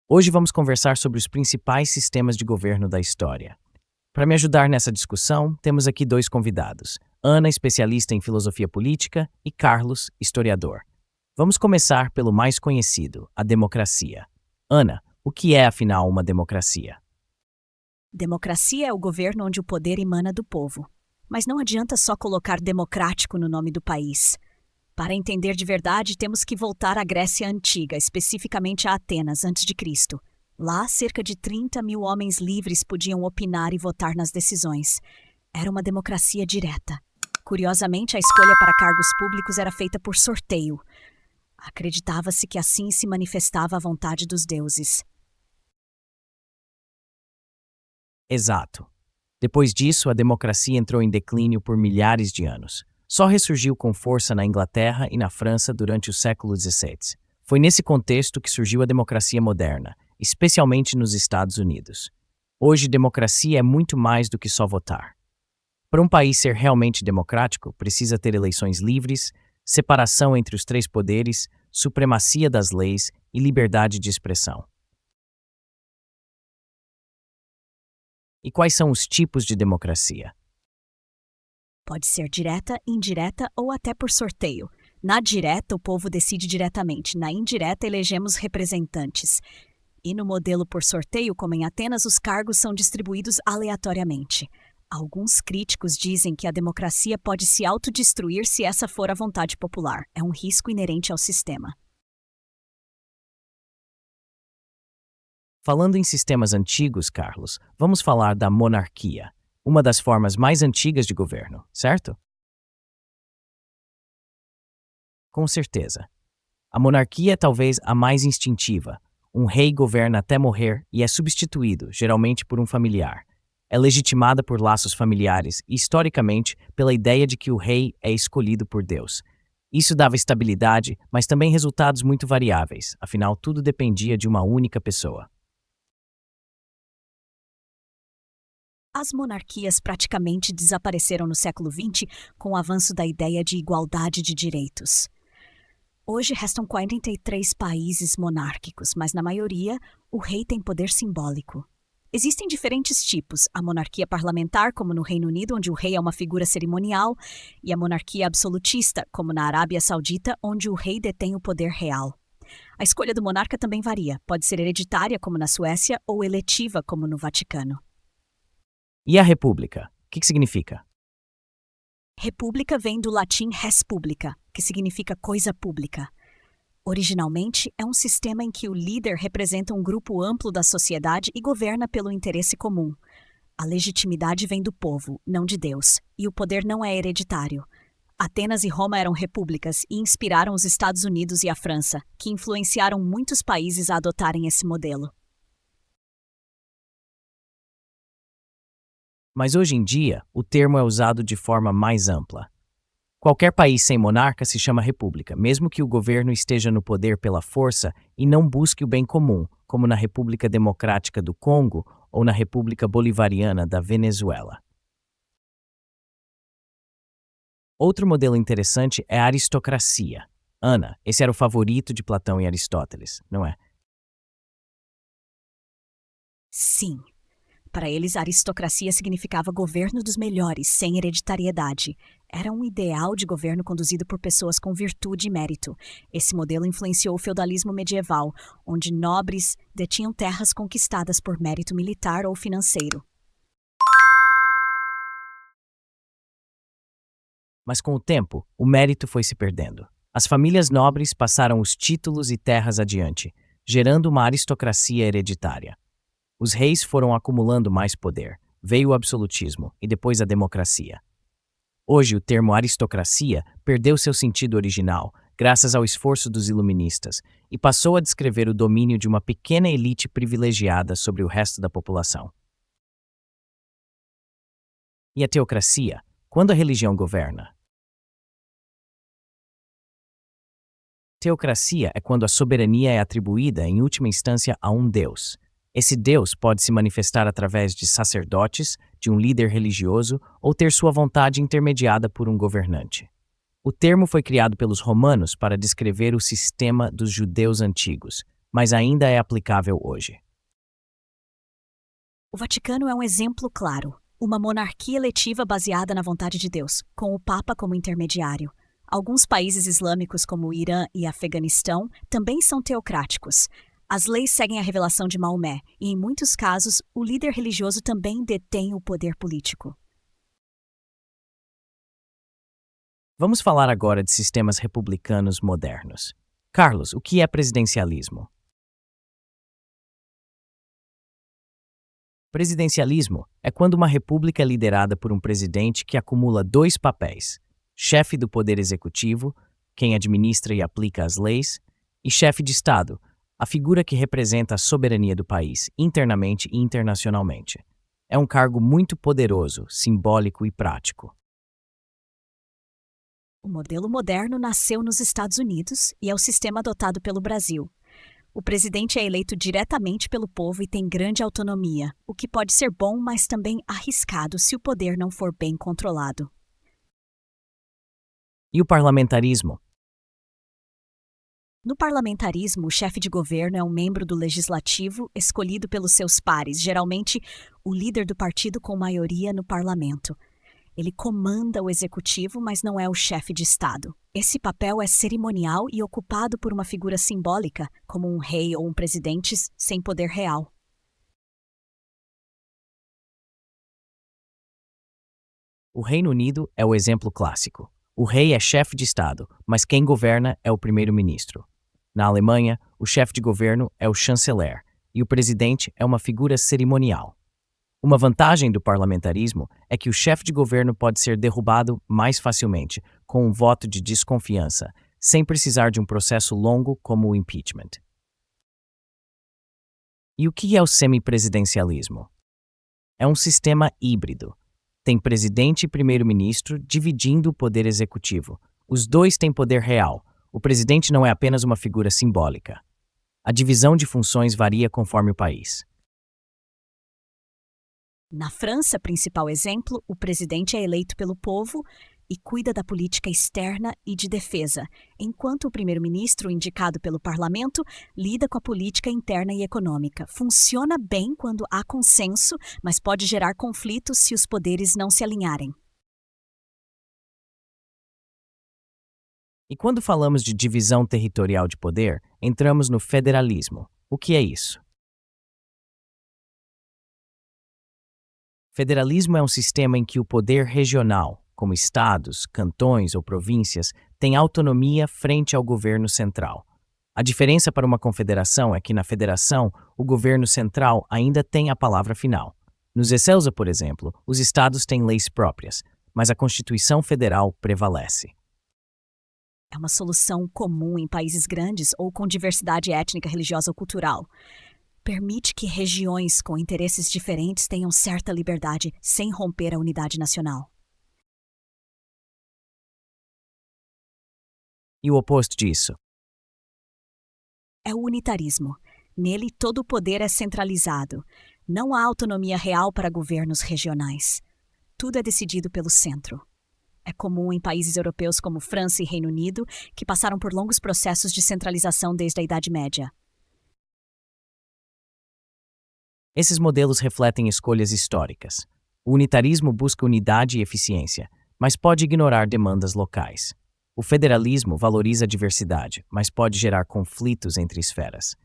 Hoje vamos conversar sobre os principais sistemas de governo da história. Para me ajudar nessa discussão, temos aqui dois convidados: Ana, especialista em filosofia política, e Carlos, historiador. Vamos começar pelo mais conhecido, a democracia. Ana, o que é afinal uma democracia? Democracia é o governo onde o poder emana do povo. Mas não adianta só colocar democrático no nome do país. Para entender de verdade, temos que voltar à Grécia Antiga, especificamente a Atenas, antes de Cristo. Lá, cerca de 30 mil homens livres podiam opinar e votar nas decisões. Era uma democracia direta. Curiosamente, a escolha para cargos públicos era feita por sorteio. Acreditava-se que assim se manifestava a vontade dos deuses. Exato. Depois disso, a democracia entrou em declínio por milhares de anos. Só ressurgiu com força na Inglaterra e na França durante o século XVII. Foi nesse contexto que surgiu a democracia moderna, especialmente nos Estados Unidos. Hoje, democracia é muito mais do que só votar. Para um país ser realmente democrático, precisa ter eleições livres, separação entre os três poderes, supremacia das leis e liberdade de expressão. E quais são os tipos de democracia? Pode ser direta, indireta ou até por sorteio. Na direta, o povo decide diretamente. Na indireta, elegemos representantes. E no modelo por sorteio, como em Atenas, os cargos são distribuídos aleatoriamente. Alguns críticos dizem que a democracia pode se autodestruir se essa for a vontade popular. É um risco inerente ao sistema. Falando em sistemas antigos, Carlos, vamos falar da monarquia, uma das formas mais antigas de governo, certo? Com certeza. A monarquia é talvez a mais instintiva. Um rei governa até morrer e é substituído, geralmente por um familiar. É legitimada por laços familiares e, historicamente, pela ideia de que o rei é escolhido por Deus. Isso dava estabilidade, mas também resultados muito variáveis, afinal, tudo dependia de uma única pessoa. As monarquias praticamente desapareceram no século XX com o avanço da ideia de igualdade de direitos. Hoje restam 43 países monárquicos, mas na maioria o rei tem poder simbólico. Existem diferentes tipos: a monarquia parlamentar, como no Reino Unido, onde o rei é uma figura cerimonial, e a monarquia absolutista, como na Arábia Saudita, onde o rei detém o poder real. A escolha do monarca também varia, pode ser hereditária, como na Suécia, ou eletiva, como no Vaticano. E a república? O que significa? República vem do latim res publica, que significa coisa pública. Originalmente, é um sistema em que o líder representa um grupo amplo da sociedade e governa pelo interesse comum. A legitimidade vem do povo, não de Deus, e o poder não é hereditário. Atenas e Roma eram repúblicas e inspiraram os Estados Unidos e a França, que influenciaram muitos países a adotarem esse modelo. Mas hoje em dia, o termo é usado de forma mais ampla. Qualquer país sem monarca se chama república, mesmo que o governo esteja no poder pela força e não busque o bem comum, como na República Democrática do Congo ou na República Bolivariana da Venezuela. Outro modelo interessante é a aristocracia. Ana, esse era o favorito de Platão e Aristóteles, não é? Sim. Para eles, a aristocracia significava governo dos melhores, sem hereditariedade. Era um ideal de governo conduzido por pessoas com virtude e mérito. Esse modelo influenciou o feudalismo medieval, onde nobres detinham terras conquistadas por mérito militar ou financeiro. Mas com o tempo, o mérito foi se perdendo. As famílias nobres passaram os títulos e terras adiante, gerando uma aristocracia hereditária. Os reis foram acumulando mais poder, veio o absolutismo e depois a democracia. Hoje, o termo aristocracia perdeu seu sentido original, graças ao esforço dos iluministas, e passou a descrever o domínio de uma pequena elite privilegiada sobre o resto da população. E a teocracia? Quando a religião governa? Teocracia é quando a soberania é atribuída, em última instância, a um Deus. Esse Deus pode se manifestar através de sacerdotes, de um líder religioso ou ter sua vontade intermediada por um governante. O termo foi criado pelos romanos para descrever o sistema dos judeus antigos, mas ainda é aplicável hoje. O Vaticano é um exemplo claro. Uma monarquia eletiva baseada na vontade de Deus, com o Papa como intermediário. Alguns países islâmicos, como o Irã e Afeganistão, também são teocráticos. As leis seguem a revelação de Maomé e, em muitos casos, o líder religioso também detém o poder político. Vamos falar agora de sistemas republicanos modernos. Carlos, o que é presidencialismo? Presidencialismo é quando uma república é liderada por um presidente que acumula dois papéis: chefe do poder executivo, quem administra e aplica as leis, e chefe de Estado, a figura que representa a soberania do país, internamente e internacionalmente. É um cargo muito poderoso, simbólico e prático. O modelo moderno nasceu nos Estados Unidos e é o sistema adotado pelo Brasil. O presidente é eleito diretamente pelo povo e tem grande autonomia, o que pode ser bom, mas também arriscado se o poder não for bem controlado. E o parlamentarismo? No parlamentarismo, o chefe de governo é um membro do legislativo escolhido pelos seus pares, geralmente o líder do partido com maioria no parlamento. Ele comanda o executivo, mas não é o chefe de Estado. Esse papel é cerimonial e ocupado por uma figura simbólica, como um rei ou um presidente sem poder real. O Reino Unido é o exemplo clássico. O rei é chefe de Estado, mas quem governa é o primeiro-ministro. Na Alemanha, o chefe de governo é o chanceler e o presidente é uma figura cerimonial. Uma vantagem do parlamentarismo é que o chefe de governo pode ser derrubado mais facilmente, com um voto de desconfiança, sem precisar de um processo longo como o impeachment. E o que é o semipresidencialismo? É um sistema híbrido. Tem presidente e primeiro-ministro dividindo o poder executivo. Os dois têm poder real. O presidente não é apenas uma figura simbólica. A divisão de funções varia conforme o país. Na França, principal exemplo, o presidente é eleito pelo povo e cuida da política externa e de defesa, enquanto o primeiro-ministro, indicado pelo parlamento, lida com a política interna e econômica. Funciona bem quando há consenso, mas pode gerar conflitos se os poderes não se alinharem. E quando falamos de divisão territorial de poder, entramos no federalismo. O que é isso? Federalismo é um sistema em que o poder regional, como estados, cantões ou províncias, tem autonomia frente ao governo central. A diferença para uma confederação é que na federação, o governo central ainda tem a palavra final. Nos ECELSA, por exemplo, os estados têm leis próprias, mas a Constituição Federal prevalece. É uma solução comum em países grandes ou com diversidade étnica, religiosa ou cultural. Permite que regiões com interesses diferentes tenham certa liberdade sem romper a unidade nacional. E o oposto disso? É o unitarismo. Nele, todo o poder é centralizado. Não há autonomia real para governos regionais. Tudo é decidido pelo centro. É comum em países europeus como França e Reino Unido, que passaram por longos processos de centralização desde a Idade Média. Esses modelos refletem escolhas históricas. O unitarismo busca unidade e eficiência, mas pode ignorar demandas locais. O federalismo valoriza a diversidade, mas pode gerar conflitos entre esferas.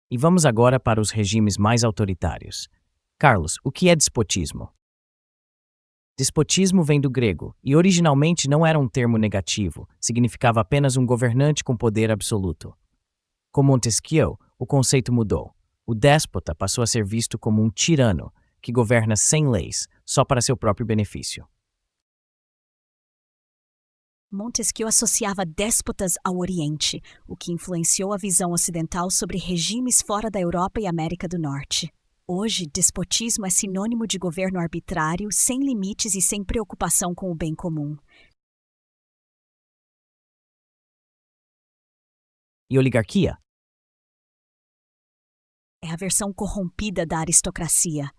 E vamos agora para os regimes mais autoritários. Carlos, o que é despotismo? Despotismo vem do grego e originalmente não era um termo negativo, significava apenas um governante com poder absoluto. Com Montesquieu, o conceito mudou. O déspota passou a ser visto como um tirano que governa sem leis, só para seu próprio benefício. Montesquieu associava déspotas ao Oriente, o que influenciou a visão ocidental sobre regimes fora da Europa e América do Norte. Hoje, despotismo é sinônimo de governo arbitrário, sem limites e sem preocupação com o bem comum. E oligarquia? É a versão corrompida da aristocracia.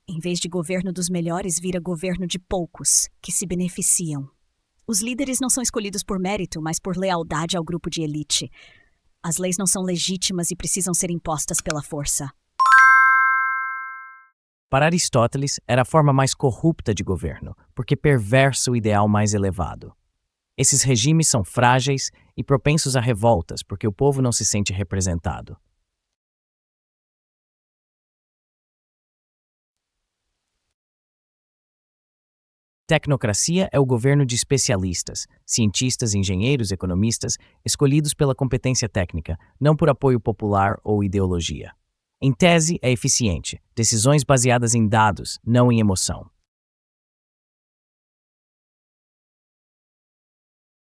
Em vez de governo dos melhores, vira governo de poucos, que se beneficiam. Os líderes não são escolhidos por mérito, mas por lealdade ao grupo de elite. As leis não são legítimas e precisam ser impostas pela força. Para Aristóteles, era a forma mais corrupta de governo, porque perversa o ideal mais elevado. Esses regimes são frágeis e propensos a revoltas, porque o povo não se sente representado. Tecnocracia é o governo de especialistas, cientistas, engenheiros, economistas, escolhidos pela competência técnica, não por apoio popular ou ideologia. Em tese, é eficiente, decisões baseadas em dados, não em emoção.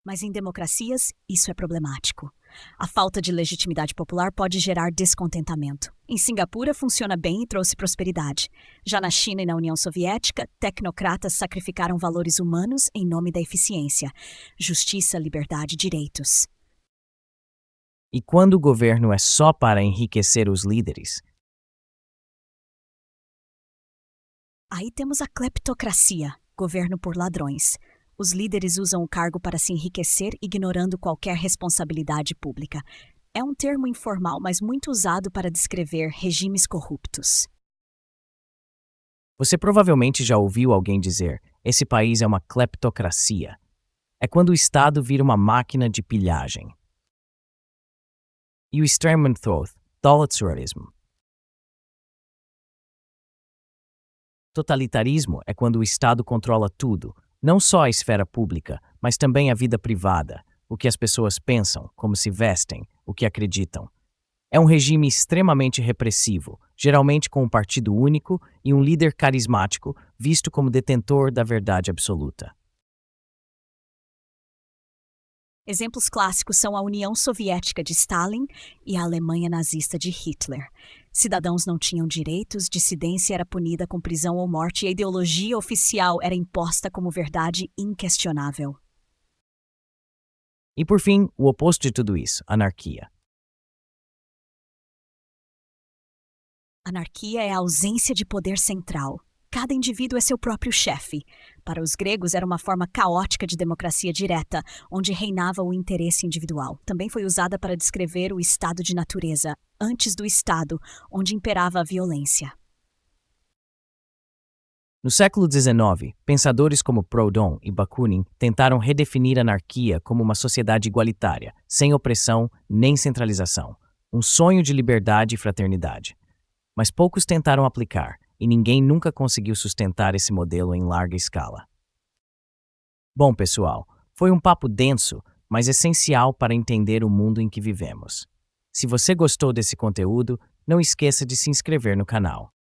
Mas em democracias, isso é problemático. A falta de legitimidade popular pode gerar descontentamento. Em Singapura, funciona bem e trouxe prosperidade. Já na China e na União Soviética, tecnocratas sacrificaram valores humanos em nome da eficiência. Justiça, liberdade e direitos. E quando o governo é só para enriquecer os líderes? Aí temos a cleptocracia, governo por ladrões. Os líderes usam o cargo para se enriquecer, ignorando qualquer responsabilidade pública. É um termo informal, mas muito usado para descrever regimes corruptos. Você provavelmente já ouviu alguém dizer: esse país é uma cleptocracia. É quando o Estado vira uma máquina de pilhagem. E o Extremmenthroth, totalitarismo. Totalitarismo é quando o Estado controla tudo, não só a esfera pública, mas também a vida privada, o que as pessoas pensam, como se vestem, o que acreditam. É um regime extremamente repressivo, geralmente com um partido único e um líder carismático, visto como detentor da verdade absoluta. Exemplos clássicos são a União Soviética de Stalin e a Alemanha nazista de Hitler. Cidadãos não tinham direitos, dissidência era punida com prisão ou morte e a ideologia oficial era imposta como verdade inquestionável. E por fim, o oposto de tudo isso, anarquia. Anarquia é a ausência de poder central. Cada indivíduo é seu próprio chefe. Para os gregos, era uma forma caótica de democracia direta, onde reinava o interesse individual. Também foi usada para descrever o estado de natureza, antes do Estado, onde imperava a violência. No século XIX, pensadores como Proudhon e Bakunin tentaram redefinir a anarquia como uma sociedade igualitária, sem opressão nem centralização, um sonho de liberdade e fraternidade. Mas poucos tentaram aplicar, e ninguém nunca conseguiu sustentar esse modelo em larga escala. Bom, pessoal, foi um papo denso, mas essencial para entender o mundo em que vivemos. Se você gostou desse conteúdo, não esqueça de se inscrever no canal.